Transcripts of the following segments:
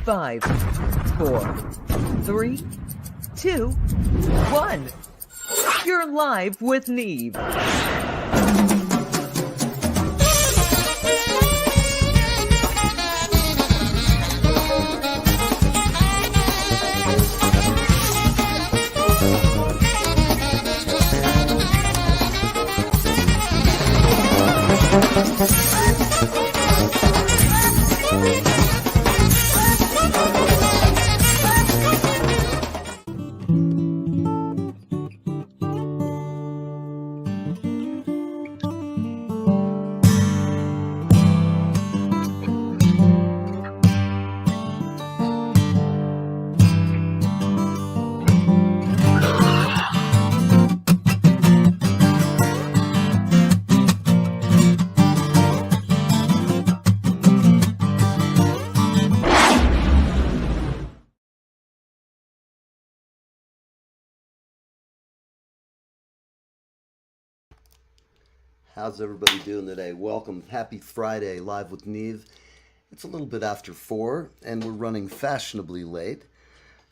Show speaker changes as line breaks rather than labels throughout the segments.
5, 4, 3, 2, 1. You're live with Neve.
How's everybody doing today? Welcome. Happy Friday, live with Neve. It's a little bit after 4, and we're running fashionably late.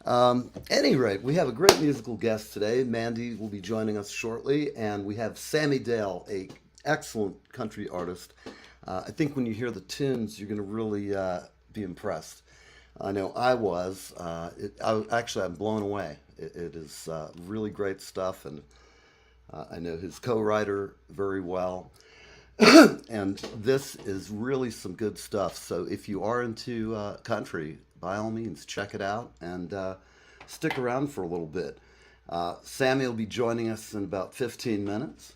Any rate, we have a great musical guest today. Mandy will be joining us shortly, and we have Sammy Dale, a excellent country artist. I think when you hear the tunes, you're going to really be impressed. I know I was. I'm blown away. It is really great stuff, and I know his co-writer very well, and this is really some good stuff. So if you are into country, by all means, check it out and stick around for a little bit. Sammy will be joining us in about 15 minutes.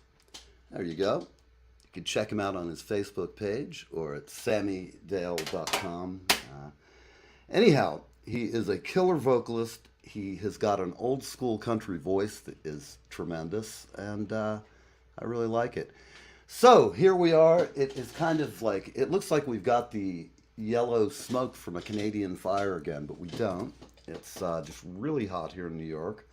There you go. You can check him out on his Facebook page or at sammydale.com. Anyhow, he is a killer vocalist. He has got an old school country voice that is tremendous, and I really like it. So here we are. It is kind of like, it looks like we've got the yellow smoke from a Canadian fire again, but we don't. It's just really hot here in New York.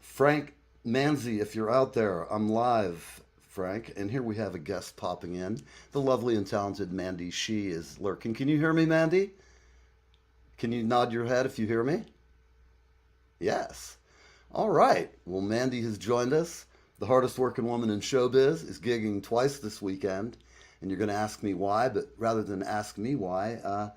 Frank Manzi, if you're out there, I'm live, Frank, and here we have a guest popping in. The lovely and talented Mandy She is lurking. Can you hear me, Mandy? Can you nod your head if you hear me? Yes. All right. Well, Mandy has joined us. The hardest working woman in showbiz is gigging twice this weekend. And you're going to ask me why, but rather than ask me why,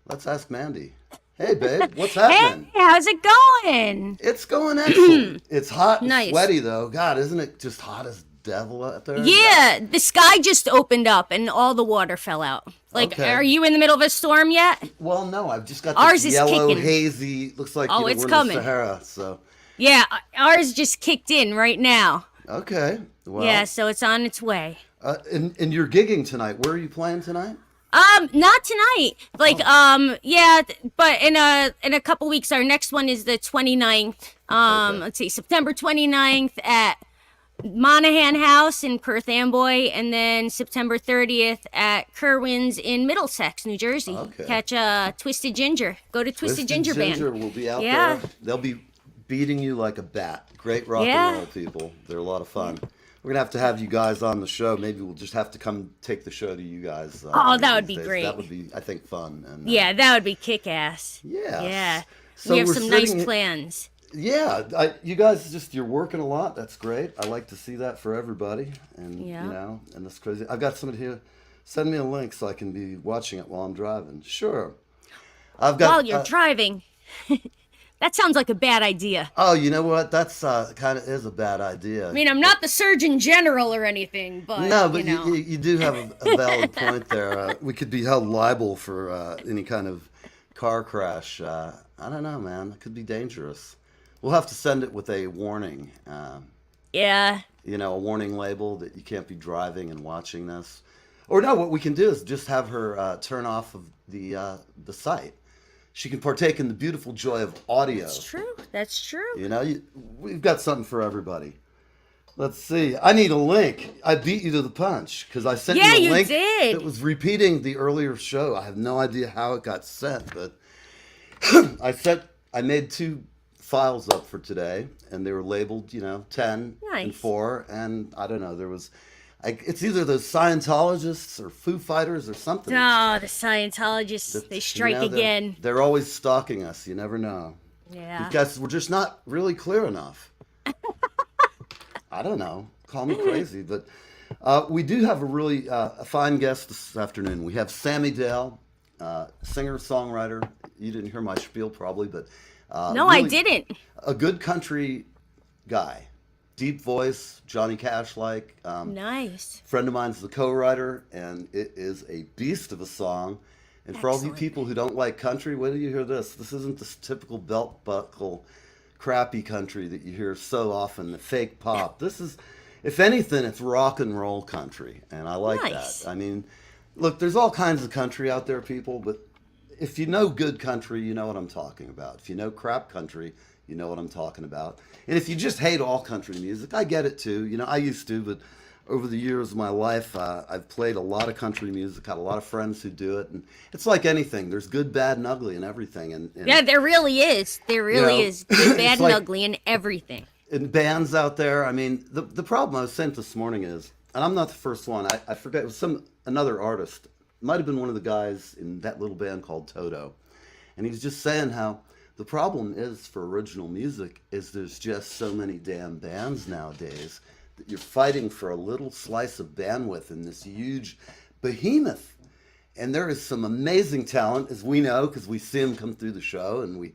let's ask Mandy. Hey, babe, what's happening?
Hey, how's it going?
It's going excellent. It's hot and
Nice.
sweaty, though. God, isn't it just hot as devil out there?
Yeah, the sky just opened up and all the water fell out. Like,
Okay.
Are you in the middle of a storm yet?
Well, no, I've just got
Ours
this
is
yellow,
kicking.
hazy, looks like
Oh,
we're
it's
in
coming.
the Sahara, so.
Yeah, ours just kicked in right now.
Okay. Well,
Yeah, so it's on its way.
and you're gigging tonight. Where are you playing tonight?
Not tonight. Like, yeah, but in a couple weeks, our next one is the 29th.
Okay.
Let's see, September 29th at Monahan House in Perth Amboy, and then September 30th at Kerwin's in Middlesex, New Jersey.
Okay.
Catch Twisted Ginger. Go to Twisted Ginger Band.
will be out
Yeah.
there. They'll be beating you like a bat. Great rock
Yeah.
and roll people. They're a lot of fun. We're gonna have you guys on the show. Maybe we'll just have to come take the show to you guys.
Oh, that
one of
would
these
be
days.
great.
That would be, I think, fun. And,
Yeah, that would be kick-ass.
Yeah.
Yeah.
So
we have
we're
some nice
sitting-
plans.
Yeah, you guys you're working a lot. That's great. I like to see that for everybody. And
Yeah.
you know, and that's crazy. I've got somebody here. Send me a link so I can be watching it while I'm driving. Sure. I've got.
While you're driving. That sounds like a bad idea.
Oh, you know what? That's kind of is a bad idea.
I mean, I'm not the Surgeon General or anything, but
No, but
you know.
you do have a valid point there. We could be held liable for any kind of car crash. I don't know, man. It could be dangerous. We'll have to send it with a warning.
Yeah.
You know, a warning label that you can't be driving and watching this. Or no, what we can do is just have her turn off of the site. She can partake in the beautiful joy of audio.
That's true. That's true.
You know, we've got something for everybody. Let's see. I need a link. I beat you to the punch because I sent
Yeah,
you a
you
link
did.
that was repeating the earlier show. I have no idea how it got sent, but I made 2 files up for today, and they were labeled, 10 and
Nice.
4, and I don't know. There was It's either those Scientologists or Foo Fighters or something.
Oh, the Scientologists, they strike again.
They're always stalking us. You never know.
Yeah.
Because we're just not really clear enough. I don't know. Call me crazy, but we do have a really a fine guest this afternoon. We have Sammy Dale, singer, songwriter. You didn't hear my spiel probably, but
no, really I didn't.
A good country guy, deep voice, Johnny Cash-like.
Nice.
Friend of mine's the co-writer, and it is a beast of a song. And for all you people who don't like country, wait till you hear this. This isn't this typical belt buckle, crappy country that you hear so often, the fake pop. This is, if anything, it's rock and roll country, and I like that. I mean, look, there's all kinds of country out there, people, but if you know good country, you know what I'm talking about. If you know crap country, you know what I'm talking about. And if you just hate all country music, I get it too. You know, I used to, but over the years of my life, I've played a lot of country music, had a lot of friends who do it, and it's like anything. There's good, bad, and ugly in everything. And
yeah, there really is. There really is good, bad, and ugly in everything.
In bands out there, I mean, the problem I was saying this morning is, and I'm not the first one, I forget, it was another artist, might have been one of the guys in that little band called Toto, and he was just saying how the problem is for original music is there's just so many damn bands nowadays that you're fighting for a little slice of bandwidth in this huge behemoth. And there is some amazing talent, as we know, because we see them come through the show, and we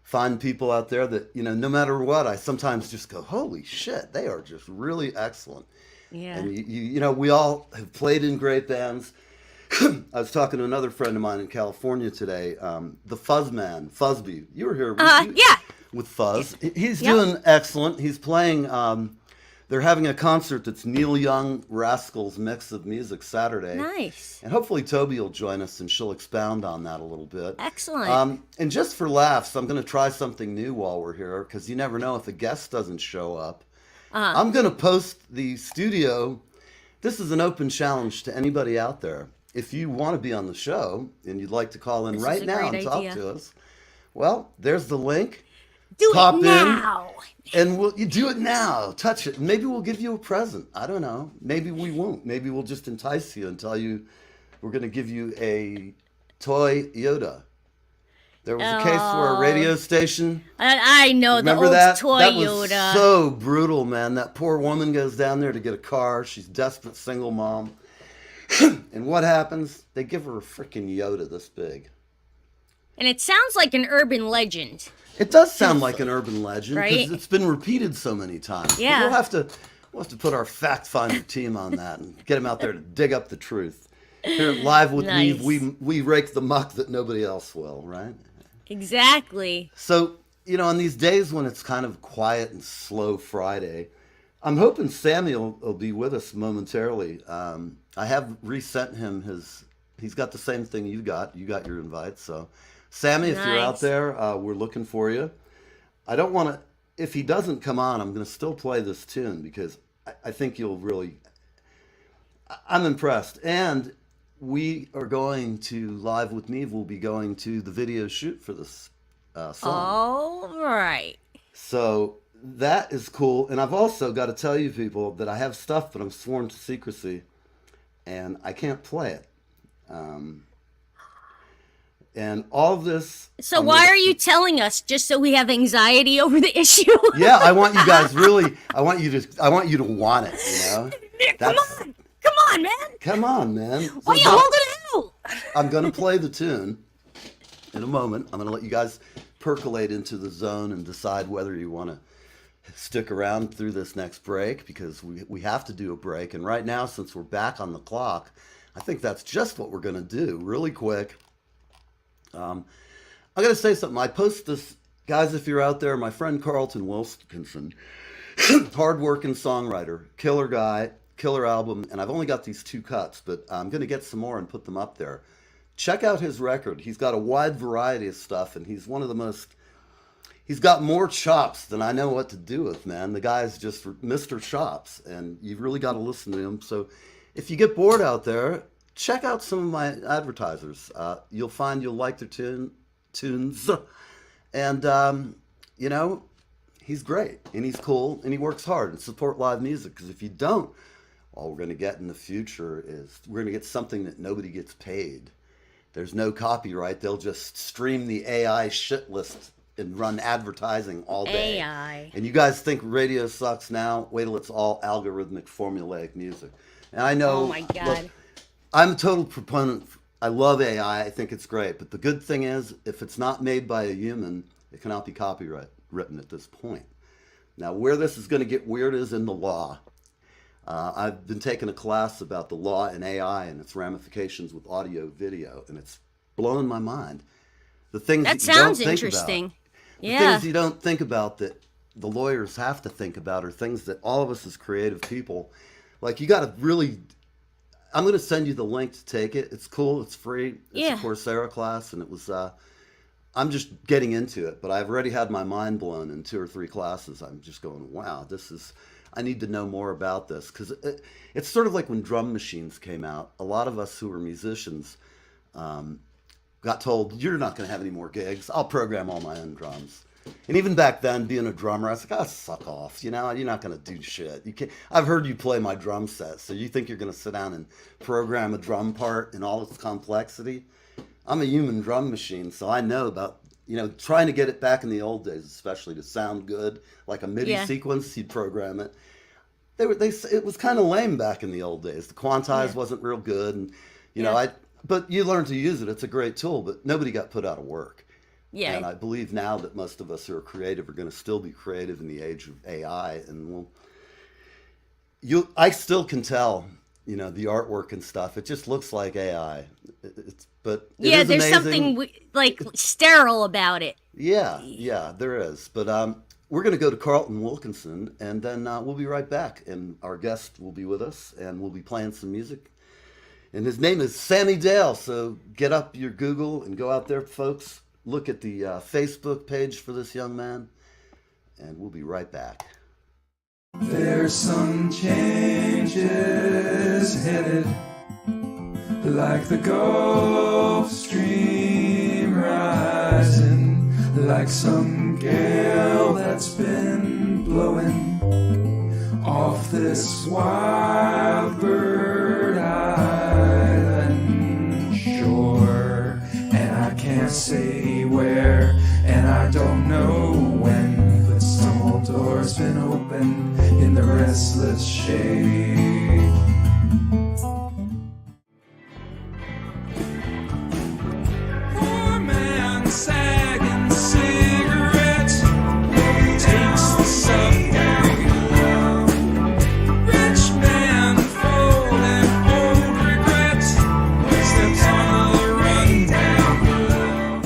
find people out there that, you know, no matter what, I sometimes just go, holy shit, they are just really excellent.
Yeah.
And you know, we all have played in great bands. I was talking to another friend of mine in California today, the Fuzzman, Fuzzby. You were here
yeah.
with Fuzz. He's doing excellent. He's playing, they're having a concert that's Neil Young Rascals mix of music Saturday.
Nice.
And hopefully Toby will join us and she'll expound on that a little bit.
Excellent.
And just for laughs, I'm going to try something new while we're here, because you never know if a guest doesn't show up. I'm going to post the studio. This is an open challenge to anybody out there. If you want to be on the show and you'd like to call in right now and talk to us, well, there's the link.
Pop it now.
And you do it now. Touch it. Maybe we'll give you a present. I don't know. Maybe we won't. Maybe we'll just entice you and tell you we're going to give you a toy Yoda. There was a case where a radio station.
I know,
remember
the old
that?
toy
that
Yoda.
Was so brutal, man. That poor woman goes down there to get a car. She's a desperate single mom. And what happens? They give her a freaking Yoda this big.
And it sounds like an urban legend.
It does sound like an urban legend,
right?
Because it's been repeated so many times.
Yeah.
But we'll have to put our fact finder team on that and get them out there to dig up the truth. Here at Live with
Nice.
Neve, we rake the muck that nobody else will, right?
Exactly.
So, you know, on these days when it's kind of quiet and slow Friday, I'm hoping Sammy will be with us momentarily. I have resent him he's got the same thing you got. You got your invite. So, Sammy, if you're out there, we're looking for you. I don't want to, if he doesn't come on, I'm going to still play this tune because I think you'll really, I'm impressed. And we are going to, Live with Neve, we'll be going to the video shoot for this song.
All right.
So that is cool. And I've also got to tell you people that I have stuff, but I'm sworn to secrecy and I can't play it. And all of this.
So why are you telling us? Just so we have anxiety over the issue?
Yeah, I want you guys really. I want you to want it. You know.
Come on, man.
Come on, man.
Why are you holding out?
I'm gonna play the tune in a moment. I'm gonna let you guys percolate into the zone and decide whether you want to stick around through this next break, because we have to do a break. And right now, since we're back on the clock, I think that's just what we're gonna do, really quick. I'm going to say something. I post this, guys, if you're out there, my friend Carlton Wilkinson, hard-working songwriter, killer guy, killer album, and I've only got these 2 cuts, but I'm going to get some more and put them up there. Check out his record. He's got a wide variety of stuff, and he's one of the most, he's got more chops than I know what to do with, man. The guy's just Mr. Chops, and you've really got to listen to him. So if you get bored out there, check out some of my advertisers. You'll find you'll like their tunes. And, you know, he's great. And he's cool. And he works hard. And support live music. Because if you don't, All we're going to get in the future is we're going to get something that nobody gets paid. There's no copyright. They'll just stream the AI shit list and run advertising all day.
AI.
And you guys think radio sucks now? Wait till it's all algorithmic, formulaic music. And I know.
Oh my God.
Look, I'm a total proponent. I love AI. I think it's great. But the good thing is, if it's not made by a human, it cannot be copyright written at this point. Now, where this is going to get weird is in the law. I've been taking a class about the law in AI and its ramifications with audio, video, and it's blowing my mind. The things
That
that you don't
sounds
think
interesting.
about, the
Yeah.
things you don't think about that the lawyers have to think about are things that all of us as creative people, like you got to really. I'm going to send you the link to take it. It's cool. It's free. It's a Coursera class, and it was. I'm just getting into it, but I've already had my mind blown in 2 or 3 classes. I'm just going, wow, this is. I need to know more about this because it's sort of like when drum machines came out. A lot of us who were musicians got told, you're not going to have any more gigs. I'll program all my own drums. And even back then, being a drummer, I was like, suck off. You know, you're not going to do shit. You can't. I've heard you play my drum set, so you think you're going to sit down and program a drum part in all its complexity? I'm a human drum machine, so I know about, trying to get it back in the old days, especially to sound good, like a MIDI sequence, you'd program it. It was kind of lame back in the old days. The quantize wasn't real good, and but you learn to use it. It's a great tool, but nobody got put out of work.
Yeah.
And I believe now that most of us who are creative are going to still be creative in the age of AI, and I still can tell, the artwork and stuff. It just looks like AI. But it is
there's
amazing.
something like sterile about it.
Yeah, there is. But we're going to go to Carlton Wilkinson, and then we'll be right back. And our guest will be with us, and we'll be playing some music. And his name is Sammy Dale. So get up your Google and go out there, folks. Look at the Facebook page for this young man, and we'll be right back.
There's some changes headed, like the Gulf Stream rising, like some gale that's been blowing off this wild bird island shore. And I can't say where, and I don't know when, but some old door's been opened in the restless shade. Poor man sagging cigarette takes the subway. Rich man folding old regret steps on the rundown below.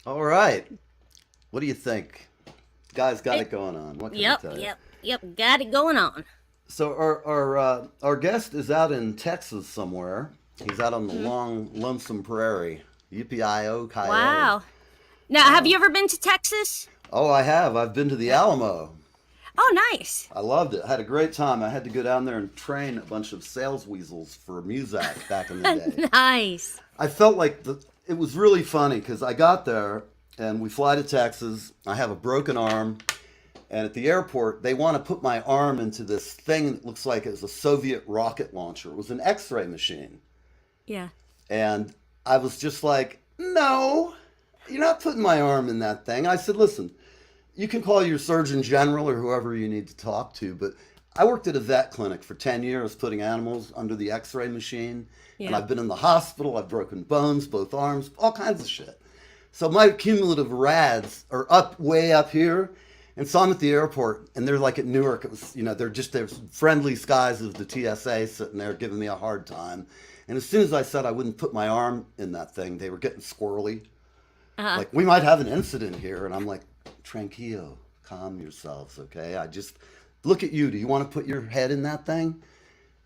All right. What do you think? Guy's got it going on. What can I tell you?
Yep, got it going on.
So our guest is out in Texas somewhere. He's out on the long, lonesome prairie. Yippee-i-o, coyote.
Wow. Now, have you ever been to Texas?
Oh, I have. I've been to the Alamo.
Oh, nice.
I loved it. I had a great time. I had to go down there and train a bunch of sales weasels for Muzak back in the day.
Nice.
I felt like it was really funny because I got there and we fly to Texas. I have a broken arm. And at the airport, they want to put my arm into this thing that looks like it's a Soviet rocket launcher. It was an X-ray machine.
Yeah.
And I was just like, no, you're not putting my arm in that thing. I said, listen, you can call your Surgeon General or whoever you need to talk to, but I worked at a vet clinic for 10 years putting animals under the X-ray machine.
Yeah.
And I've been in the hospital. I've broken bones, both arms, all kinds of shit. So my cumulative rads are way up here. And so I'm at the airport, and they're like at Newark. It was, there's friendly skies of the TSA sitting there giving me a hard time. And as soon as I said I wouldn't put my arm in that thing, they were getting squirrely. Like, we might have an incident here. And I'm like, tranquilo, calm yourselves, okay? I just look at you. Do you want to put your head in that thing?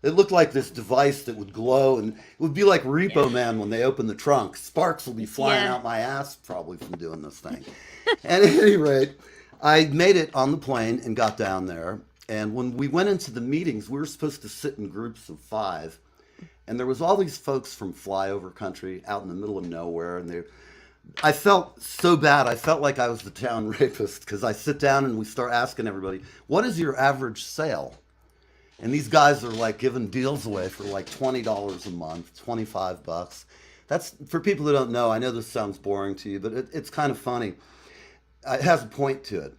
It looked like this device that would glow, and it would be like Repo Man when they open the trunk. Sparks will be flying out my ass probably from doing this thing. At any rate, I made it on the plane and got down there. And when we went into the meetings, we were supposed to sit in groups of 5. And there was all these folks from flyover country out in the middle of nowhere. And I felt so bad. I felt like I was the town rapist because I sit down and we start asking everybody, what is your average sale? And these guys are like giving deals away for like $20 a month, $25. That's for people who don't know. I know this sounds boring to you, but it's kind of funny. It has a point to it.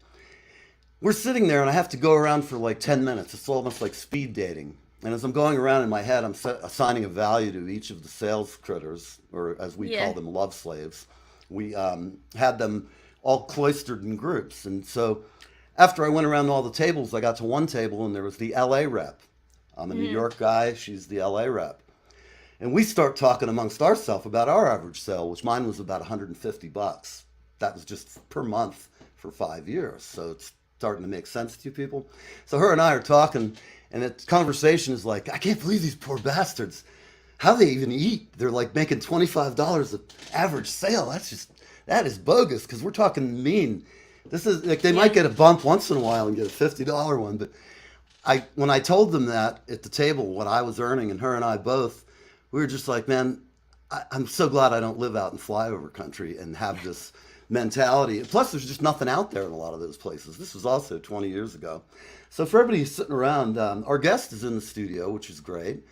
We're sitting there and I have to go around for like 10 minutes. It's almost like speed dating. And as I'm going around in my head, I'm assigning a value to each of the sales critters, or as we call them, love slaves. We had them all cloistered in groups. And so after I went around all the tables, I got to one table and there was the LA rep. I'm a New York guy. She's the LA rep. And we start talking amongst ourselves about our average sale, which mine was about $150. That was just per month for 5 years. So it's starting to make sense to you people. So her and I are talking, and the conversation is like, I can't believe these poor bastards. How they even eat? They're like making $25 an average sale. That is bogus, because we're talking mean. This is like, they might get a bump once in a while and get a $50 one, but when I told them that at the table, what I was earning, and her and I both, we were just like, man, I'm so glad I don't live out in flyover country and have this mentality. Plus, there's just nothing out there in a lot of those places. This was also 20 years ago. So for everybody who's sitting around, our guest is in the studio, which is great.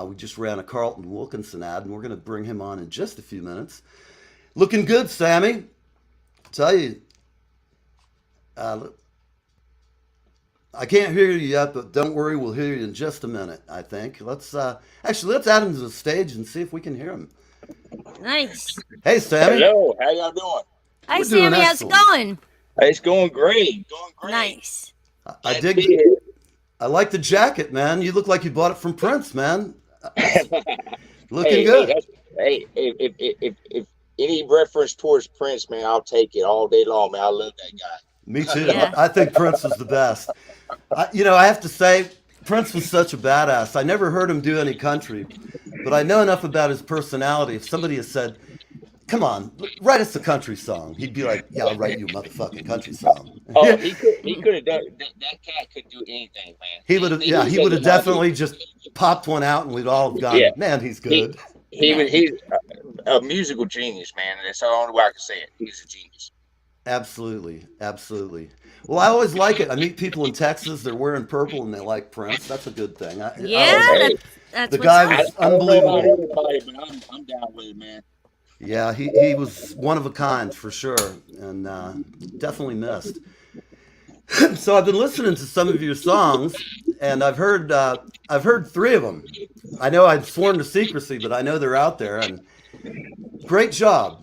We just ran a Carlton Wilkinson ad, and we're going to bring him on in just a few minutes. Looking good, Sammy. I'll tell you. I can't hear you yet, but don't worry, we'll hear you in just a minute, I think. Let's add him to the stage and see if we can hear him.
Nice.
Hey, Sammy.
Hello, how y'all doing?
Hi,
We're doing
Sammy. How's it
excellent.
going?
It's going great. Going great.
Nice.
I dig it. I like the jacket, man. You look like you bought it from Prince, man. Looking good.
If any reference towards Prince, man, I'll take it all day long, man. I love that guy.
Me too.
Yeah.
I think Prince is the best. I have to say, Prince was such a badass. I never heard him do any country, but I know enough about his personality. If somebody had said, come on, write us a country song, he'd be like, yeah, I'll write you a motherfucking country song.
Oh, he could have done that. Cat could do anything, man.
He would have, he would have definitely just popped one out, and we'd all have gone, man, he's good.
He's a musical genius, man. That's the only way I can say it. He's a genius.
Absolutely, absolutely. Well, I always like it. I meet people in Texas; they're wearing purple and they like Prince. That's a good thing.
That's
the
what's
guy
up.
was
I don't know about
unbelievable.
everybody, but I'm down with it, man.
Yeah, he was one of a kind for sure, and definitely missed. So I've been listening to some of your songs, and I've heard 3 of them. I know I've sworn to secrecy, but I know they're out there. And great job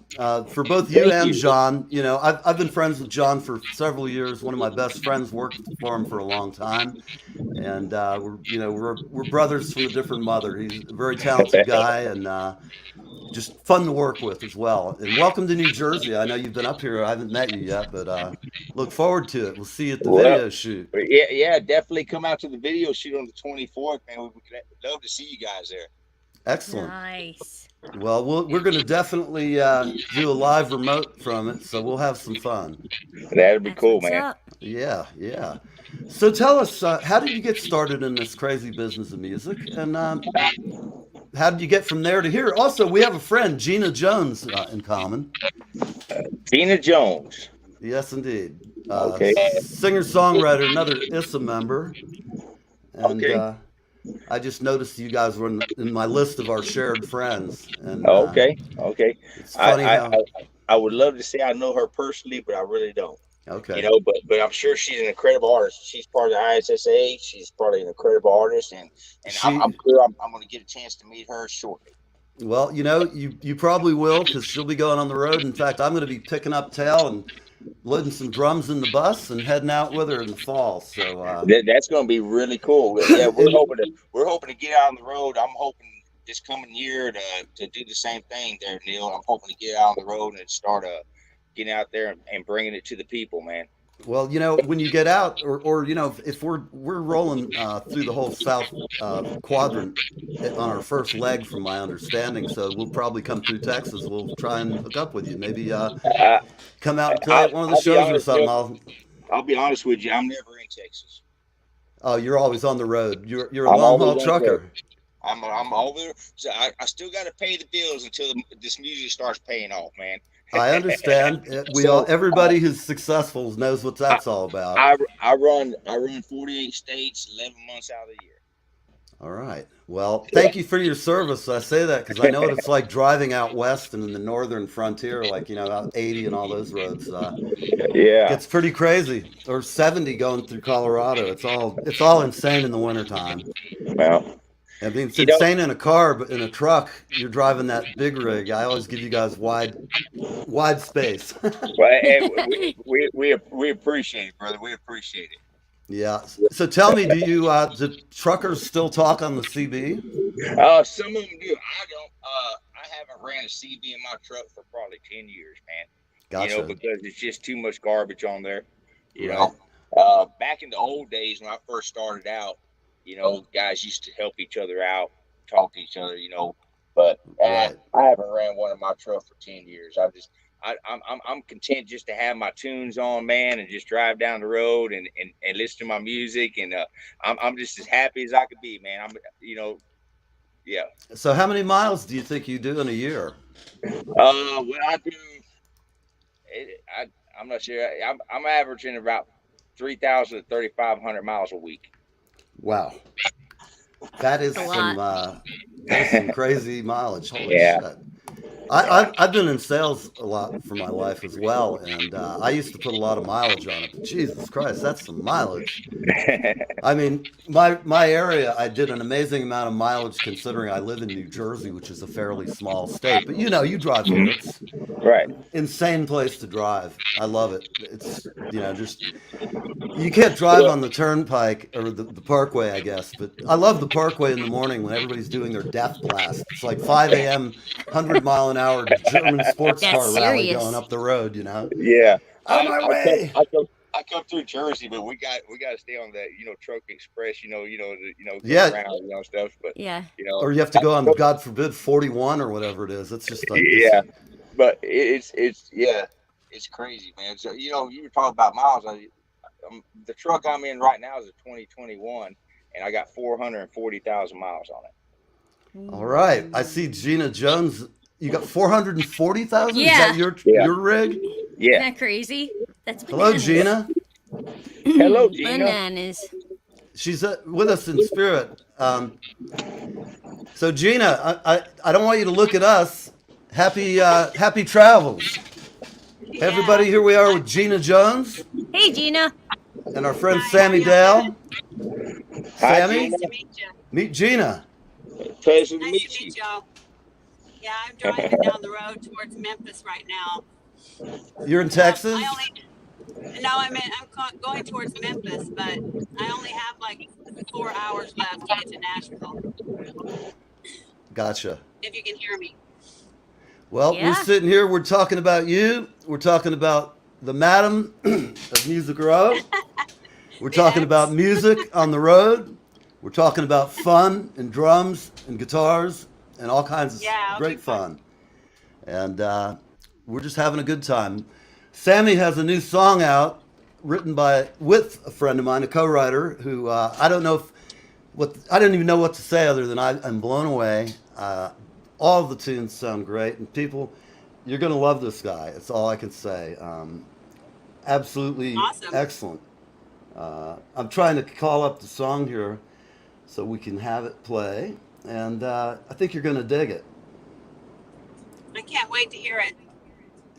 for both you and John. You know, I've been friends with John for several years. One of my best friends worked for him for a long time, and we're brothers from a different mother. He's a very talented guy, and just fun to work with as well. And welcome to New Jersey. I know you've been up here. I haven't met you yet, but look forward to it. We'll see you at the video shoot.
Yeah, definitely come out to the video shoot on the 24th, man. We'd love to see you guys there.
Excellent.
Nice.
Well, we're going to definitely do a live remote from it, so we'll have some fun.
That'd be cool,
What's
man.
up?
Yeah, yeah. So tell us, how did you get started in this crazy business of music, and how did you get from there to here? Also, we have a friend, Gina Jones, in common.
Gina Jones.
Yes, indeed.
Okay.
Singer-songwriter, another ISSA member. And
Okay.
I just noticed you guys were in my list of our shared friends. And
Okay.
it's funny
I would love to say I know her personally, but I really don't.
Okay.
You know, but I'm sure she's an incredible artist. She's part of the ISSA. She's probably an incredible artist, and I'm clear I'm going to get a chance to meet her shortly.
Well, you probably will, because she'll be going on the road. In fact, I'm going to be picking up tail and loading some drums in the bus and heading out with her in the fall. So
That's going to be really cool. Yeah, we're hoping to get out on the road. I'm hoping this coming year to do the same thing there, Neil. I'm hoping to get out on the road and start getting out there and bringing it to the people, man.
well, when you get out, or if we're rolling through the whole south quadrant on our first leg, from my understanding, so we'll probably come through Texas. We'll try and hook up with you. Maybe come out and play at one of the
I'll be
shows or
honest,
something.
I'll be honest with you. I'm never in Texas.
Oh, you're always on the road. You're a
I'm
long haul
always on the
trucker.
road. I'm over. So I still got to pay the bills until this music starts paying off, man.
I understand.
So
Everybody who's successful knows what that's all about.
I run 48 states, 11 months out of the year.
All right. Well, thank you for your service. I say that because I know what it's like driving out west and in the northern frontier, like, out 80 and all those roads.
Yeah.
Gets pretty crazy. Or 70 going through Colorado. It's all insane in the wintertime.
Well,
I mean, it's
you know,
insane in a car, but in a truck, you're driving that big rig. I always give you guys wide space.
well, hey, we appreciate it, brother. We appreciate it.
Yeah. So tell me, do truckers still talk on the CB?
Some of them do. I don't. I haven't ran a CB in my truck for probably 10 years, man.
Gotcha.
Because it's just too much garbage on there.
Right.
Back in the old days when I first started out, guys used to help each other out, talk to each other, But
Right.
I haven't ran one in my truck for 10 years. I'm content just to have my tunes on, man, and just drive down the road and listen to my music, and I'm just as happy as I could be, man. Yeah.
So how many miles do you think you do in a year?
Well, I do. I'm not sure. I'm averaging about 3,000 to 3,500 miles a week.
Wow. That is
A
some crazy mileage. Holy
Yeah.
shit. I've been in sales a lot for my life as well, and I used to put a lot of mileage on it. But Jesus Christ, that's some mileage. I mean, my area, I did an amazing amount of mileage considering I live in New Jersey, which is a fairly small state. But you drive here. It's
Right.
insane place to drive. I love it. It's just you can't drive on the turnpike or the parkway, I guess. But I love the parkway in the morning when everybody's doing their death blast. It's like 5 a.m., 100-mile-an-hour German sports
That's
car rally
serious.
going up the road.
Yeah.
On my way.
I come through Jersey, but we got to stay on that, Truck Express, go
Yeah.
around, stuff. But
Yeah.
Or you have to go on, God forbid, 41 or whatever it is. It's just like
yeah. But it's crazy, man. So you were talking about miles. The truck I'm in right now is a 2021, and I got 440,000 miles on it.
All right. I see Gina Jones. You got 440,000?
Yeah.
Is that your rig?
Yeah.
Isn't that crazy? That's
Hello,
bananas.
Gina.
Hello, Gina.
Bananas.
She's with us in spirit. So Gina, I don't want you to look at us. Happy travels. Everybody, here we are with Gina Jones
Hey, Gina.
and our friend Sammy Dale.
Hi,
Sammy,
Gina.
To meet you.
meet Gina.
Pleasure to
Nice
meet
to
you.
meet y'all. Yeah, I'm driving down the road towards Memphis right now.
You're in Texas?
I'm going towards Memphis, but I only have like 4 hours left to get to Nashville.
Gotcha.
If you can hear me.
Well,
Yeah.
we're sitting here. We're talking about you. We're talking about the madam of Music Row. We're talking
Yes.
about music on the road. We're talking about fun and drums and guitars and all kinds of
Yeah, it'll
great
be fun.
fun. And we're just having a good time. Sammy has a new song out written with a friend of mine, a co-writer, who I don't even know what to say other than I'm blown away. All of the tunes sound great, and people, you're going to love this guy. That's all I can say. Absolutely
Awesome.
excellent. I'm trying to call up the song here so we can have it play, and I think you're going to dig it.
I can't wait to hear it.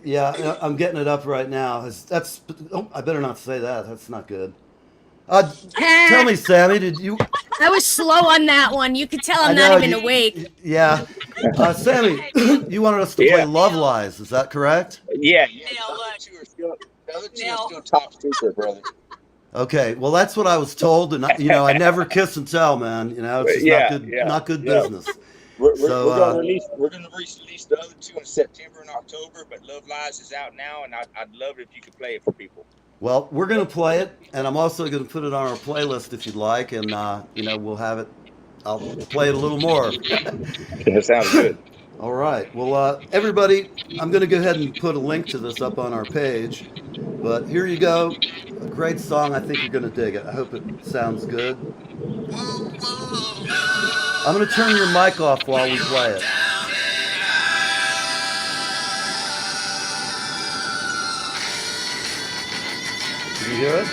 Yeah, I'm getting it up right now. I better not say that. That's not good. Tell me, Sammy, did you?
I was slow on that one. You could tell I'm
I
not
know,
even
you-
awake.
Yeah, Sammy, you wanted us to play Love Lies. Is that correct?
Yeah.
Neil,
The
look.
other two are
Neil.
still top secret, brother.
Okay, well that's what I was told, and I never kiss and tell, man. It's just
Yeah,
not good
yeah.
business.
We're
So,
gonna release the other two in September and October, but Love Lies is out now, and I'd love it if you could play it for people.
Well, we're gonna play it, and I'm also gonna put it on our playlist if you'd like, and we'll have it. I'll play it a little more.
That sounds good.
All right. Well, everybody, I'm going to go ahead and put a link to this up on our page. But here you go. A great song. I think you're going to dig it. I hope it sounds good. I'm going to turn your mic off while we play it. You hear it?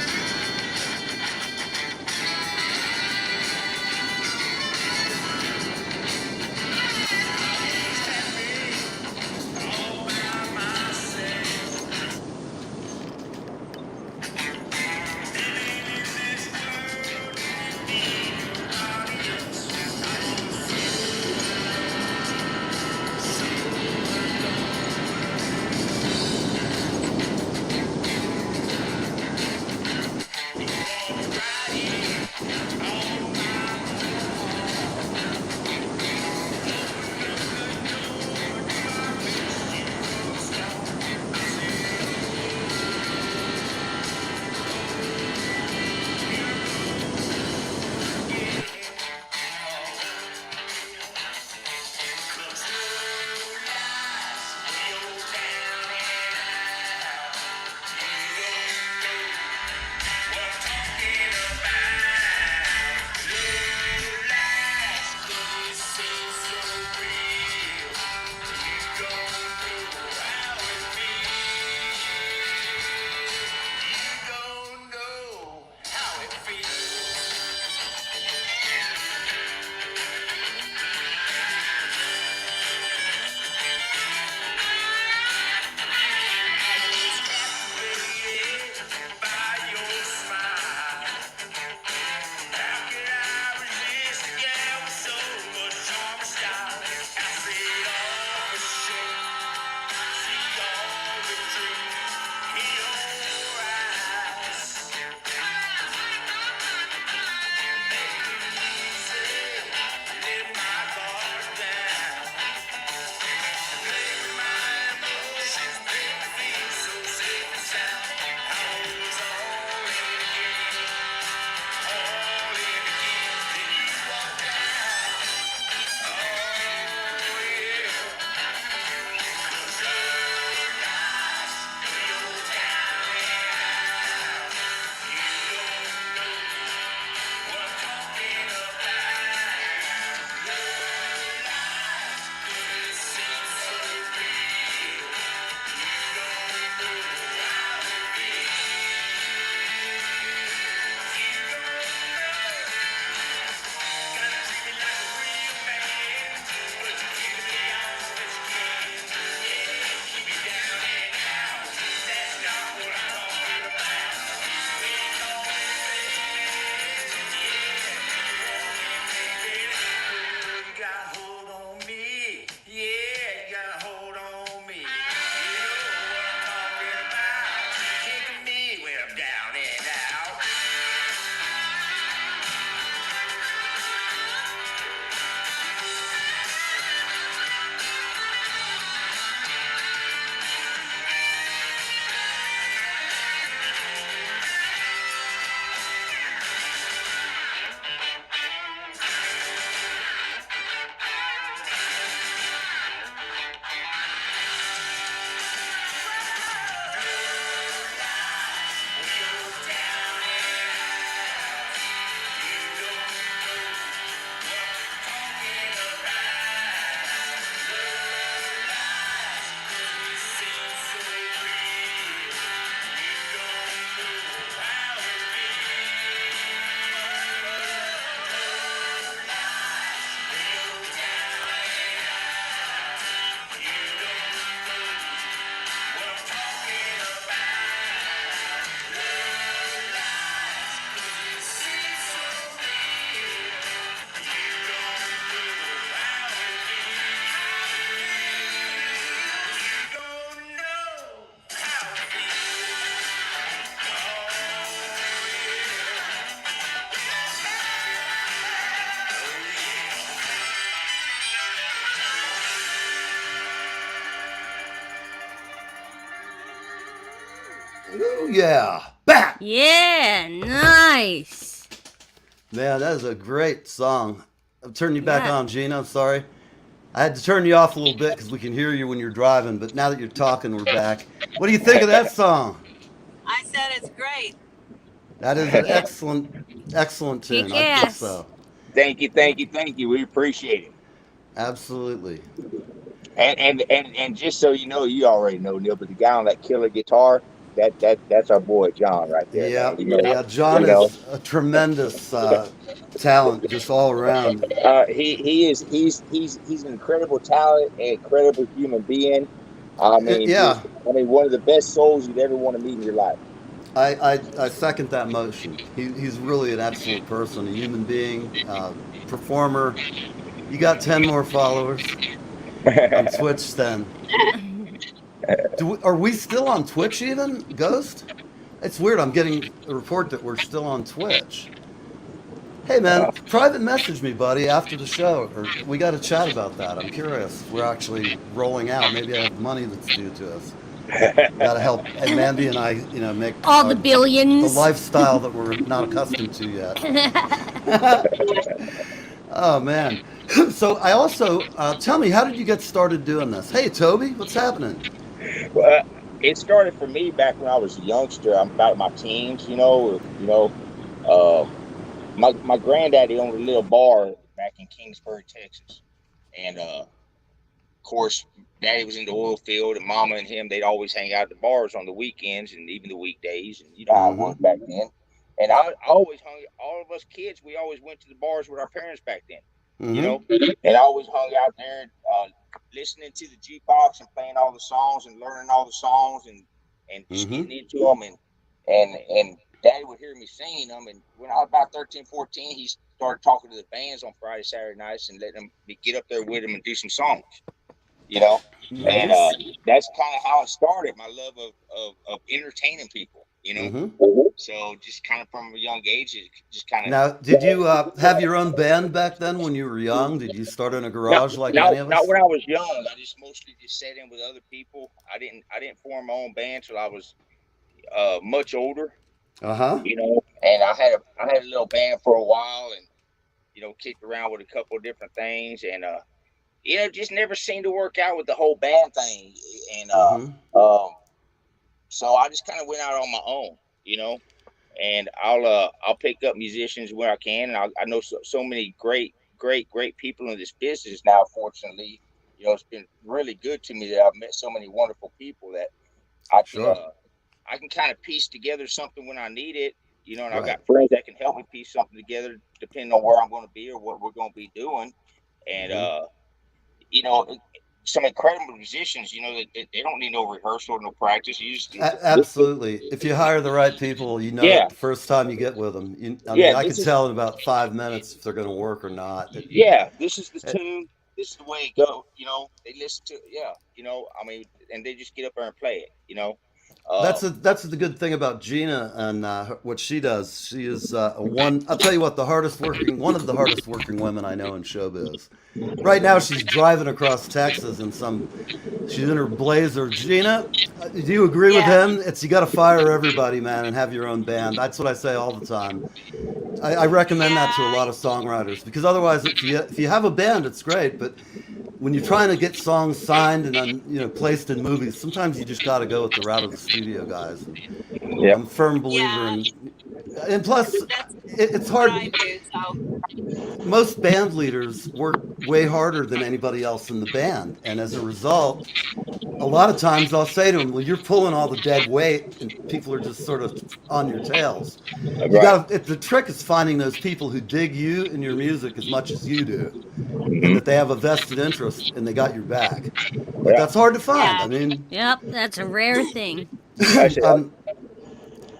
Ooh, yeah. Bam!
Yeah, nice.
Man, that is a great song. I'm turning you back
Yeah.
on, Gina. I'm sorry. I had to turn you off a little bit because we can hear you when you're driving, but now that you're talking, we're back. What do you think of that song?
I said it's great.
That is an excellent, excellent tune.
Kick
I think
ass.
so.
Thank you, thank you, thank you. We appreciate it.
Absolutely.
And just so you know, you already know, Neil, but the guy on that killer guitar, that's our boy John right there, man.
Yeah, yeah. John
You know,
is a tremendous talent, just all around.
he's an incredible talent, and incredible human being.
Yeah,
I mean, one of the best souls you'd ever want to meet in your life.
I second that motion. He's really an excellent person, a human being, performer. You got 10 more followers on Twitch then. Are we still on Twitch even, Ghost? It's weird. I'm getting a report that we're still on Twitch. Hey man, private message me, buddy, after the show, or we got to chat about that. I'm curious. If we're actually rolling out. Maybe I have money that's due to us. We got to help Mandy and I, make
All the
the
billions.
lifestyle that we're not accustomed to yet. Oh man. So I also tell me, how did you get started doing this? Hey Toby, what's happening?
Well, it started for me back when I was a youngster. I'm about my teens, uh, my granddaddy owned a little bar back in Kingsbury, Texas, and of course, Daddy was in the oil field, and Mama and him they'd always hang out at the bars on the weekends and even the weekdays, and you know how it was back then. And I always hung. All of us kids, we always went to the bars with our parents back then, and I always hung out there, listening to the jukebox and playing all the songs and learning all the songs and just getting into them and Daddy would hear me singing them, and when I was about 13, 14, he started talking to the bands on Friday, Saturday nights and letting them get up there with him and do some songs, and that's kind of how it started. My love of entertaining people, So just kind of from a young age, it just kind of.
Now, did you have your own band back then when you were young? Did you start in a garage like
No,
many of us?
not when I was young. I just mostly just sat in with other people. I didn't form my own band till I was much older.
Uh-huh.
And I had a little band for a while, and kicked around with a couple of different things, and just never seemed to work out with the whole band thing, and so I just kind of went out on my own, and I'll pick up musicians where I can, and I know so many great people in this business now. Fortunately, it's been really good to me that I've met so many wonderful people that I can I can kind of piece together something when I need it, and I've got friends that can help me piece something together depending on where I'm going to be or what we're going to be doing. And, some incredible musicians, they don't need no rehearsal, no practice. You just,
Absolutely. If you hire the right people, it the first time you get with them. I can tell in about 5 minutes if they're going to work or not.
This is the tune. This is the way it goes. They listen to it. And they just get up there and play it.
That's the good thing about Gina and what she does. She is one. I'll tell you what, one of the hardest working women I know in showbiz. Right now, she's driving across Texas she's in her Blazer. Gina, do you agree with him? You got to fire everybody, man, and have your own band. That's what I say all the time. I recommend that to a lot of songwriters because otherwise, if you have a band, it's great, but when you're trying to get songs signed and placed in movies, sometimes you just got to go with the route of the studio guys. I'm a firm believer in, and plus, it's hard. Most band leaders work way harder than anybody else in the band, and as a result, a lot of times I'll say to them, "Well, you're pulling all the dead weight, and people are just sort of on your tails." The trick is finding those people who dig you and your music as much as you do, and that they have a vested interest and they got your back. But that's hard to find.
Yep, that's a rare thing.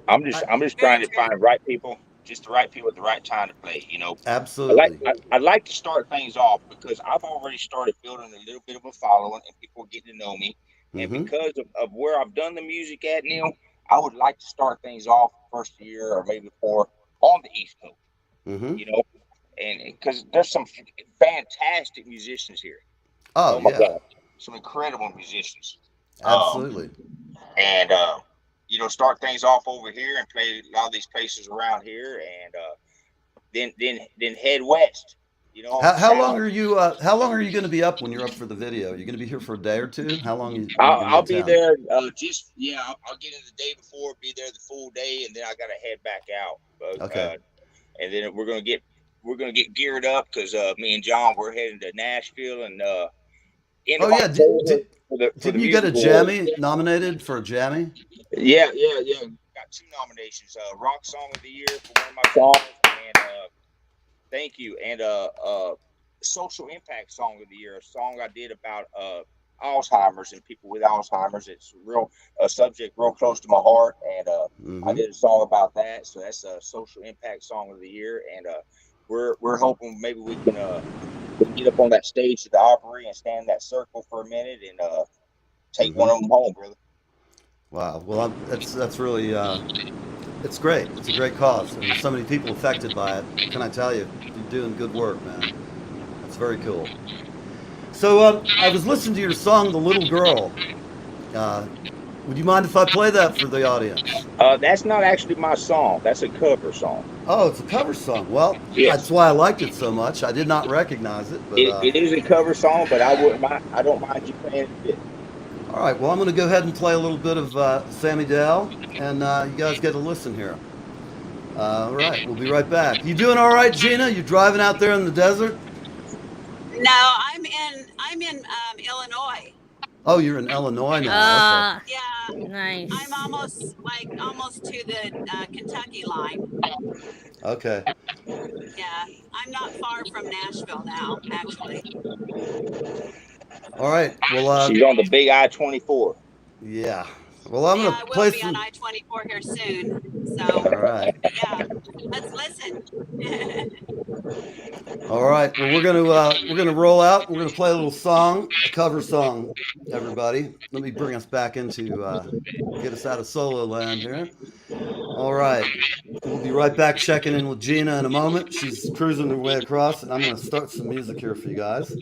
I'm just trying to find right people, just the right people at the right time to play.
Absolutely.
I'd like to start things off because I've already started building a little bit of a following and people are getting to know me. And because of where I've done the music at, Neil, I would like to start things off first year or maybe before on the East Coast. And because there's some fantastic musicians here.
Oh my God,
some incredible musicians.
Absolutely.
And start things off over here and play a lot of these places around here, and then head west.
How long are you going to be up when you're up for the video? Are you going to be here for a day or two? How long?
I'll be there. I'll get in the day before, be there the full day, and then I got to head back out.
Okay.
And then we're gonna get geared up because me and John we're heading to Nashville and end
Oh
of
yeah,
October for the
didn't you get a
music awards.
Jammy nominated for a Jammy?
Yeah. Got two nominations: Rock Song of the Year for one of my songs, and thank you, and Social Impact Song of the Year, a song I did about Alzheimer's and people with Alzheimer's. It's real a subject real close to my heart, and I
Mm-hmm.
did a song about that. So that's a Social Impact Song of the Year, and we're hoping maybe we can get up on that stage at the Opry and stand in that circle for a minute and take
Mm-hmm.
one of them home, brother.
Wow. Well, that's really it's great. It's a great cause, and there's so many people affected by it. What can I tell you? You're doing good work, man. That's very cool. So I was listening to your song, "The Little Girl." Uh, would you mind if I play that for the audience?
That's not actually my song. That's a cover song.
Oh, it's a cover song. Well,
Yes.
that's why I liked it so much. I did not recognize it, but
It is a cover song, but I wouldn't mind. I don't mind you playing it a bit.
all right. Well, I'm going to go ahead and play a little bit of Sammy Dell, and you guys get to listen here. All right, we'll be right back. You doing all right, Gina? You driving out there in the desert?
No, I'm in Illinois.
Oh, you're in Illinois now.
Yeah, I'm
Nice.
almost to the Kentucky line.
Okay. Okay.
Yeah, I'm not far from Nashville now, actually.
All right. Well,
She's on the big I-24.
yeah. Well, I'm
Yeah,
gonna
I will
play
be on
some.
I-24 here soon.
All
So,
right.
yeah, let's listen.
All right. Well, we're gonna roll out. We're gonna play a little song, a cover song. Everybody, let me bring us back into get us out of solo land here. All right. We'll be right back checking in with Gina in a moment. She's cruising her way across, and I'm gonna start some music here for you guys.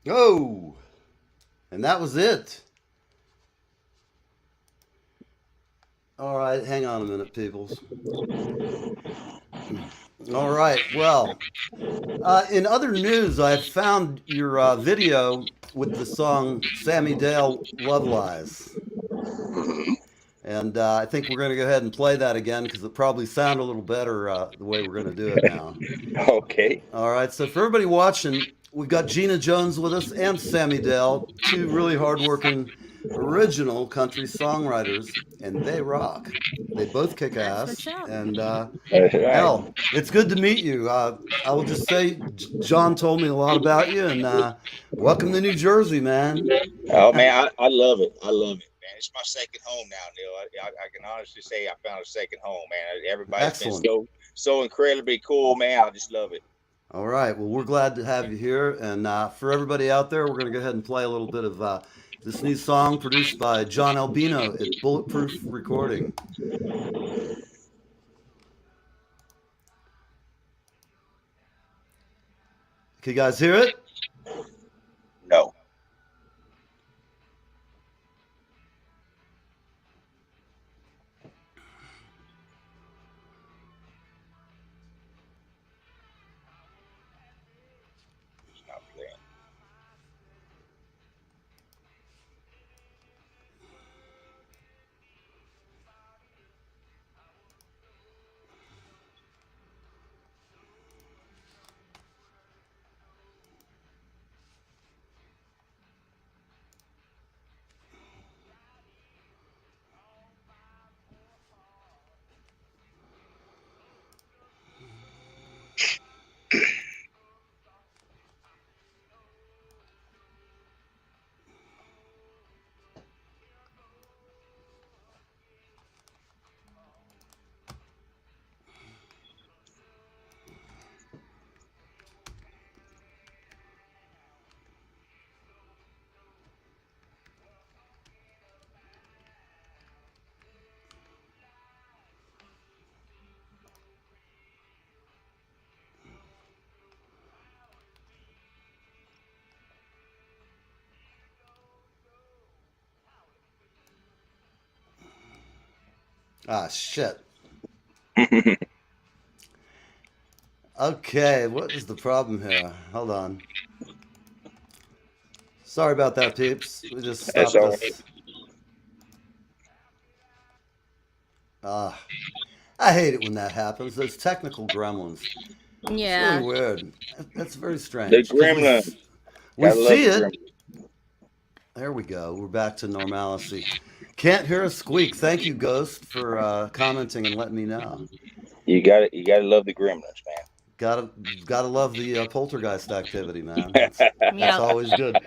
Oh, and that was it. All right, hang on a minute, peoples. All right, well, in other news, I found your video with the song Sammy Dale Love Lies. And I think we're going to go ahead and play that again because it probably sound a little better the way we're going to do it now.
Okay.
All right, so for everybody watching, we've got Gina Jones with us and Sammy Dell, two really hardworking original country songwriters, and they rock. They both kick
That's
ass,
what's up.
and
That's right.
hell, it's good to meet you. I will just say, John told me a lot about you, and welcome to New Jersey, man.
Oh man, I love it. I love it, man. It's my second home now, Neil. I can honestly say I found a second home, man. Everybody's been
Excellent.
so incredibly cool, man. I just love it.
All right. Well, we're glad to have you here. And for everybody out there, we're going to go ahead and play a little bit of this new song produced by John Albino at Bulletproof Recording. Can you guys hear it?
No. It's not playing.
Ah, shit. Okay, what is the problem here? Hold on. Sorry about that, peeps. We just
That's
stopped
all right.
this. Ah, I hate it when that happens. Those technical gremlins. It's
Yeah.
really weird. That's very
The
strange. 'Cause
gremlin.
we
Gotta love
see
the
it.
gremlin.
There we go. We're back to normalcy. Can't hear a squeak. Thank you, Ghost, for commenting and letting me know.
You gotta love the gremlins, man.
Gotta love the poltergeist activity, man. That's
Yeah.
always good.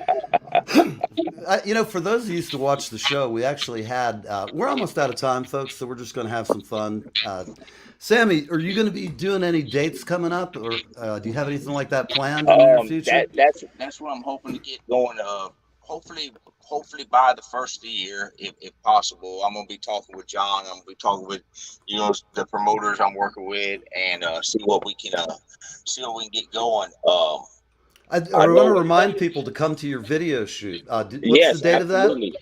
For those who used to watch the show, we actually had. We're almost out of time, folks, so we're just going to have some fun. Sammy, are you going to be doing any dates coming up, or do you have anything like that planned in the near future?
That's what I'm hoping to get going. Hopefully by the first of the year, if possible. I'm gonna be talking with John. I'm gonna be talking with the promoters I'm working with, and see what we can get going.
I
I
want to
know.
remind people to come to your video shoot. What's the
Yes,
date of that?
absolutely.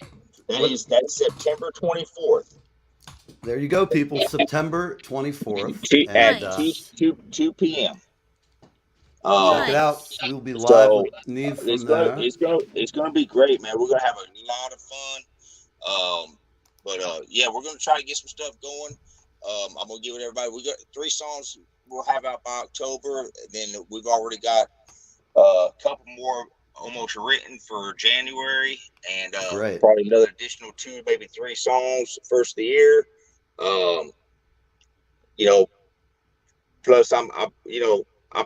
That's September 24th.
There you go, people. September 24th.
At
Nice.
2 p.m.
Check it out.
Nice.
We'll be live
So
with Neve from there.
it's gonna be great, man. We're gonna have a lot of fun. But yeah, we're gonna try to get some stuff going. I'm gonna give it everybody. We got 3 songs we'll have out by October. Then we've already got a couple more almost written for January, and
Great.
probably another additional 2, maybe 3 songs first of the year. Plus I'm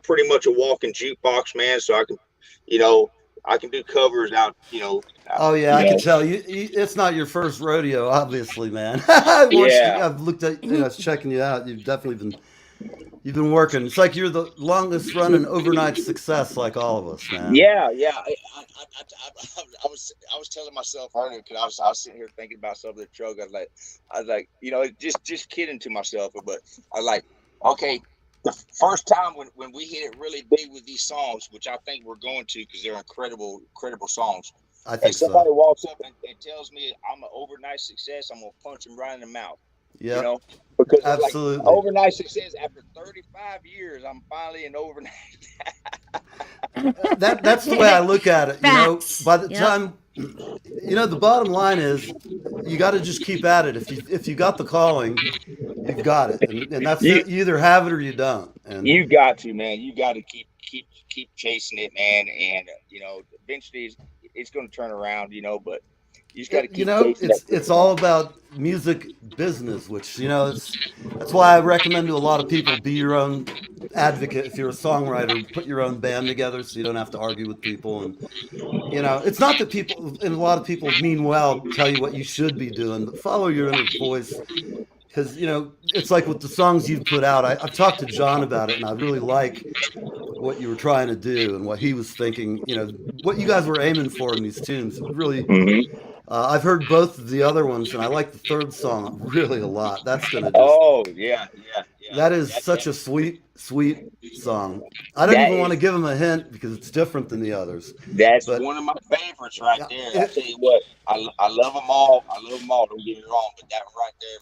pretty much a walking jukebox, man. So I can do covers out.
Oh yeah, I can tell you. It's not your first rodeo, obviously, man. I've looked at. I was checking you out. You've been working. It's like you're the longest running overnight success, like all of us, man.
Yeah. I was telling myself earlier because I was sitting here thinking about something in the truck. I was like, just kidding to myself, but I was like, okay, the first time when we hit it really big with these songs, which I think we're going to because they're incredible songs.
I
And
think
somebody
so.
walks up and tells me I'm an overnight success, I'm gonna punch him right in the mouth. You
Yep,
know, because it's like
absolutely.
overnight success. After 35 years, I'm finally an overnight.
That's the way I look at it.
Facts.
By the
Yep.
time, the bottom line is, you got to just keep at it. If you got the calling, you've got it, and that's
You
it. You either have it or you don't. And
you got to, man. You got to keep chasing it, man. And eventually it's going to turn around. But you just got to keep chasing
it's
that.
all about music business, which that's why I recommend to a lot of people, be your own advocate. If you're a songwriter, put your own band together so you don't have to argue with people. And it's not that people, and a lot of people mean well, tell you what you should be doing, but follow your inner voice. Because it's like with the songs you've put out. I've talked to John about it, and I really like what you were trying to do and what he was thinking. What you guys were aiming for in these tunes. Really,
Mm-hmm.
I've heard both of the other ones, and I like the third song really a lot. That's gonna just
Oh yeah.
that is such a sweet, sweet song. I don't
That
even want to
is
give him a hint because it's different than the others.
that's
But
one of my favorites right
yeah,
there. I tell you what, I love them all. I love them all. Don't get me wrong, but that one right there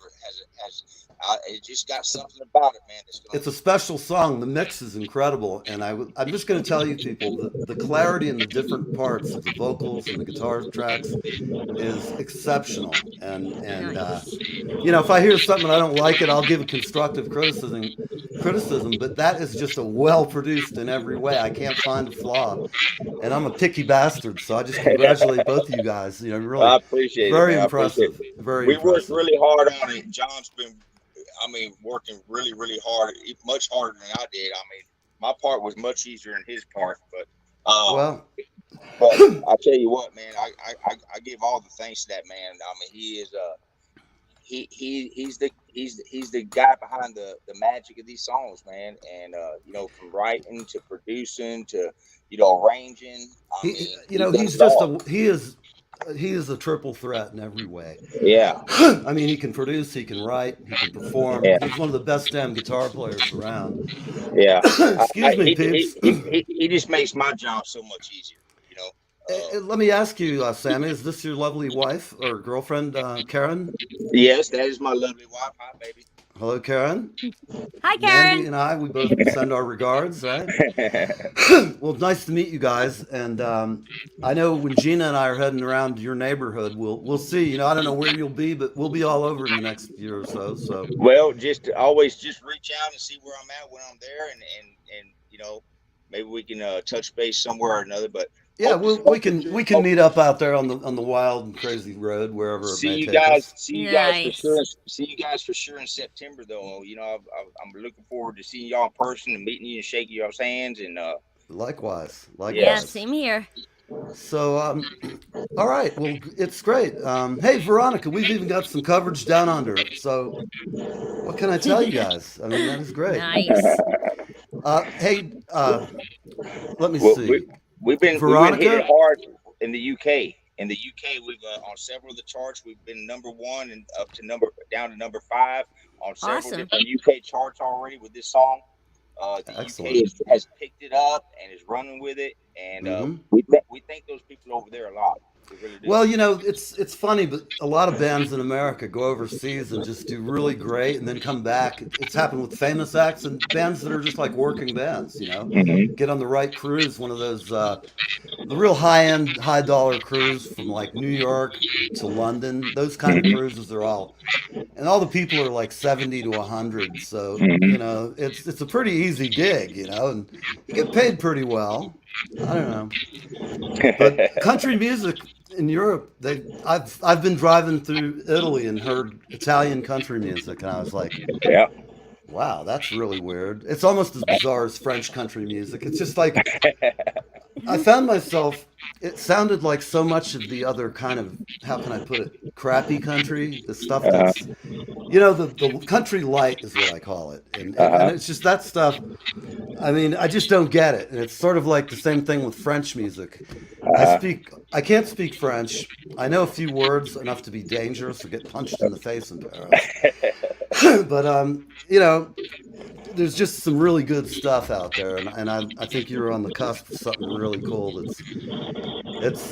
it just got something about it, man.
it's a special song. The mix is incredible, and I'm just going to tell you, people, the clarity in the different parts of the vocals and the guitar tracks is exceptional.
Nice.
If I hear something and I don't like it, I'll give a constructive criticism. But that is just a well produced in every way. I can't find a flaw, and I'm a picky bastard, so I just congratulate both of you guys. Really,
I appreciate it,
very
man. I appreciate
impressive,
it.
very
We worked
impressive.
really hard on it. John's been, working really, really hard, much harder than I did. My part was much easier than his part,
Well,
but I tell you what, man, I give all the thanks to that man. He is he's the guy behind the magic of these songs, man. And from writing to producing to arranging.
he,
He does
he's
it
just
all.
he is a triple threat in every way.
Yeah,
He can produce, he can write, he can perform.
yeah,
He's one of the best damn guitar players around.
yeah.
Excuse me, peeps.
He just makes my job so much easier.
Let me ask you, Sammy, is this your lovely wife or girlfriend, Karen?
Yes, that is my lovely wife. Hi, baby.
Hello, Karen.
Hi,
Mandy
Karen.
and I, we both send our regards, right? Well, nice to meet you guys. And I know when Gina and I are heading around your neighborhood, we'll see. I don't know where you'll be, but we'll be all over in the next year or so. So
Well, just always just reach out and see where I'm at when I'm there, and maybe we can touch base somewhere or another. But
yeah, we can meet up out there on the wild and crazy road wherever it may take us.
See you guys for
Nice.
sure. See you guys for sure in September, though. I'm looking forward to seeing y'all in person and meeting you and shaking y'all's hands. And
Likewise,
Yeah,
likewise.
same here.
So, all right. Well, it's great. Hey, Veronica, we've even got some coverage down under. So, what can I tell you guys? That is great.
Nice.
Hey, let me
we,
see.
we've been
Veronica?
hitting hard in the UK. In the UK, we've on several of the charts. We've been number one and down to number 5 on several
Awesome.
different UK charts already with this song. The
Excellent.
UK has picked it up and is running with it, and
Mhm.
we thank those people over there a lot. We really do.
Well, it's funny, but a lot of bands in America go overseas and just do really great, and then come back. It's happened with famous acts and bands that are just like working bands.
Mhm.
Get on the right cruise, one of those the real high-end, high-dollar cruise from like New York to London. Those kind of cruises are all, and all the people are like 70 to 100. So it's a pretty easy gig, and you get paid pretty well. I don't know. But country music in Europe, I've been driving through Italy and heard Italian country music, and I was like,
Yeah.
wow, that's really weird. It's almost as bizarre as French country music. It's just like I found myself. It sounded like so much of the other kind of, how can I put it, crappy country. The stuff that's the country light is what I call it, and it's just that stuff. I just don't get it. And it's sort of like the same thing with French music. I can't speak French. I know a few words enough to be dangerous or get punched in the face in Paris. But there's just some really good stuff out there, and I think you're on the cusp of something really cool. It's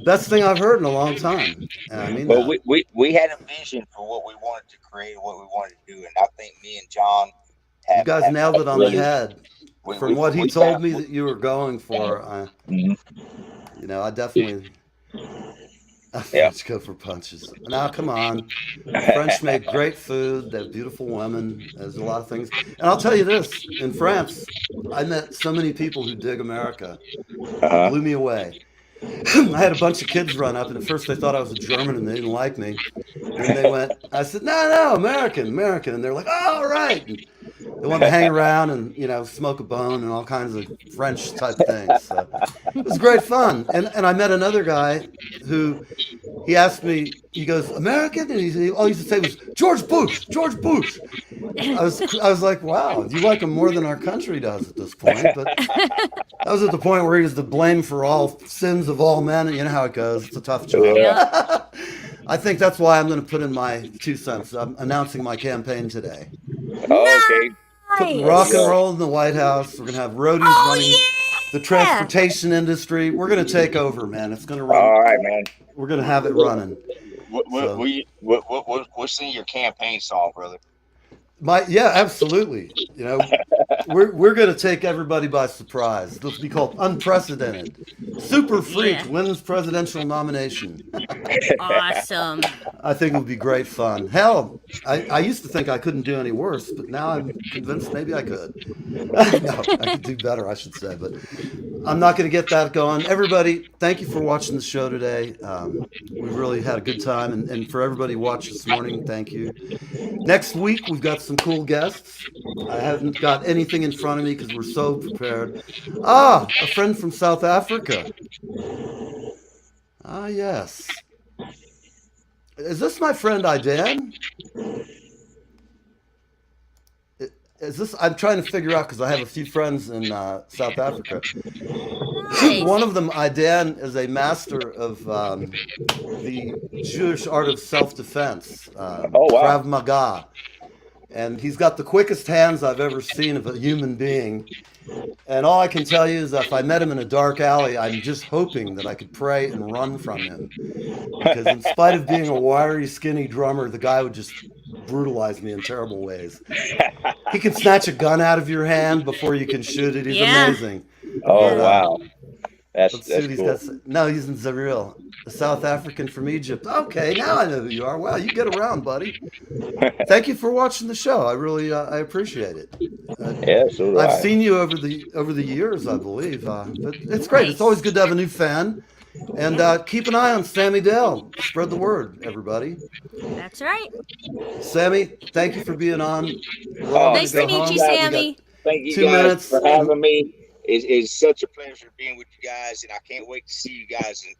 best thing I've heard in a long time, and I mean
Well,
that.
we had a vision for what we wanted to create, what we wanted to do, and I think me and John
You guys
have
nailed it on the
really.
head. From
We
what he
we
told
found.
me that you were going for,
Mhm.
I definitely
Yeah.
let's go for punches. Now, come on. The French make great food. They have beautiful women. There's a lot of things. And I'll tell you this, in France, I met so many people who dig America. It
Uh-huh.
blew me away. I had a bunch of kids run up, and at first they thought I was a German and they didn't like me. And then they went, I said, no, American, American. And they're like, oh, all right. And they wanted to hang around and, smoke a bone and all kinds of French type things. So it was great fun. And I met another guy who he asked me, he goes, American? And all he used to say was, George Bush, George Bush. I was like, wow, you like him more than our country does at this point. But that was at the point where he was to blame for all sins of all men. You know how it goes. It's a tough job.
Yeah.
I think that's why I'm going to put in my 2 cents. I'm announcing my campaign today.
Oh, okay.
Putting rock and roll in the White House. We're going to have roadies running the transportation industry. We're going to take over, man. It's going to run.
All right, man.
We're going to have it running.
We'll sing your campaign song, brother.
Yeah, absolutely. We're going to take everybody by surprise. This will be called Unprecedented. Super Freak wins presidential nomination.
Awesome.
I think it would be great fun. Hell, I used to think I couldn't do any worse, but now I'm convinced maybe I could. No, I could do better, I should say, but I'm not going to get that going. Everybody, thank you for watching the show today. We really had a good time, and for everybody who watched this morning, thank you. Next week, we've got some cool guests. I haven't got anything in front of me because we're so prepared. A friend from South Africa. Yes. Is this my friend Idan? Is this? I'm trying to figure out because I have a few friends in South Africa.
Nice.
One of them, Idan, is a master of the Jewish art of self-defense, Krav Maga. And he's got the quickest hands I've ever seen of a human being. And all I can tell you is that if I met him in a dark alley, I'm just hoping that I could pray and run from him. Because in spite of being a wiry, skinny drummer, the guy would just brutalize me in terrible ways. He can snatch a gun out of your hand before you can shoot it. He's amazing.
Oh, wow. That's
cool. No, he's in Zaril, a South African from Egypt. Okay, now I know who you are. Wow, you get around, buddy. Thank you for watching the show. I really I appreciate it.
So
I've seen you over the years, I believe. But it's great. It's always good to have a new fan. And keep an eye on Sammy Dale. Spread the word, everybody.
That's right.
Sammy, thank you for being on.
Nice to meet you, Sammy.
Thank you
2
guys
minutes
for having me. It's such a pleasure being with you guys, and I can't wait to see you guys in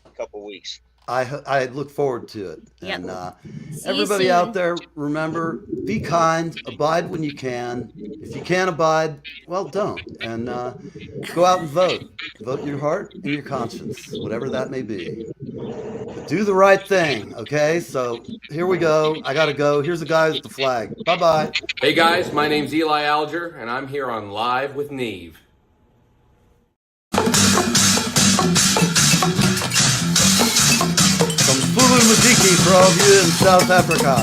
a couple of weeks.
I look forward to it.
Yep.
And
See you
everybody
soon.
out there, remember, be kind, abide when you can. If you can't abide, well, don't. And go out and vote. Vote your heart and your conscience, whatever that may be. But do the right thing, okay? So here we go. I got to go. Here's the guy with the flag. Bye-bye.
Hey guys, my name's Eli Alger, and I'm here on Live with Neve.
From Fulu Mudiki for all of you in South Africa.